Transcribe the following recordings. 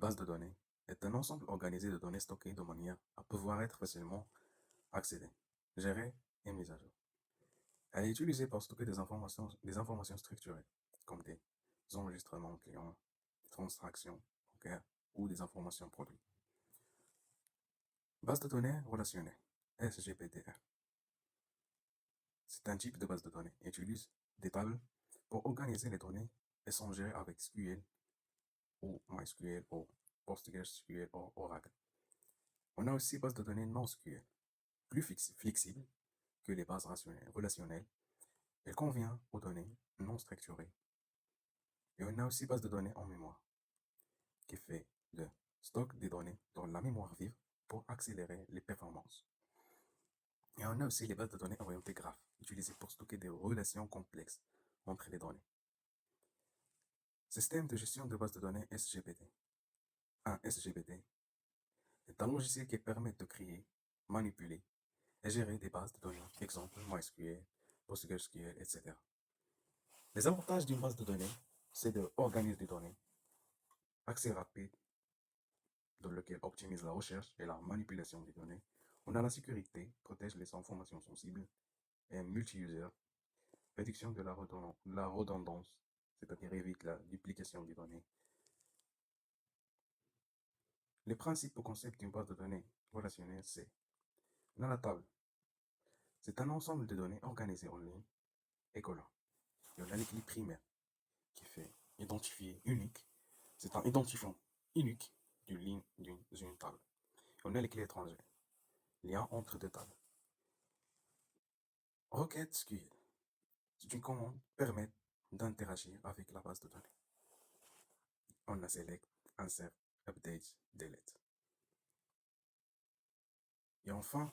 base de données est un ensemble organisé de données stockées de manière à pouvoir être facilement accédée, gérée et mise à jour. Elle est utilisée pour stocker des informations structurées, comme des enregistrements clients, des transactions bancaires ou des informations produits. Base de données relationnelle, SGPDR. C'est un type de base de données et utilise des tables pour organiser les données et sont gérées avec SQL ou MySQL ou PostgreSQL ou Oracle. On a aussi base de données non SQL, plus flexible que les bases relationnelles. Elle convient aux données non structurées. Et on a aussi base de données en mémoire, qui fait le stock des données dans la mémoire vive pour accélérer les performances. Et on a aussi les bases de données orientées graphes, utilisées pour stocker des relations complexes entre les données. Système de gestion de bases de données SGBD. Un SGBD est un logiciel qui permet de créer, manipuler et gérer des bases de données, exemple MySQL, PostgreSQL, etc. Les avantages d'une base de données, c'est d'organiser des données, accès rapide, dans lequel optimise la recherche et la manipulation des données. On a la sécurité, protège les informations sensibles, et multi-user, réduction de la redondance, c'est-à-dire évite la duplication des données. Les principaux concepts d'une base de données relationnelle, c'est on a la table. C'est un ensemble de données organisées en ligne et collant. Et on a les clés primaires qui fait identifier unique. C'est un identifiant unique d'une ligne d'une table. Et on a les clés étrangères, lien entre deux tables. Requête SQL. C'est une commande qui permet d'interagir avec la base de données. On a select, insert, update, delete. Et enfin,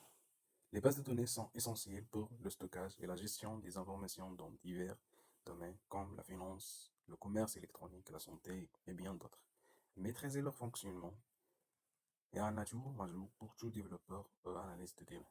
les bases de données sont essentielles pour le stockage et la gestion des informations dans divers domaines comme la finance, le commerce électronique, la santé et bien d'autres. Maîtriser leur fonctionnement est un ajout majeur pour tout développeur ou analyste de données.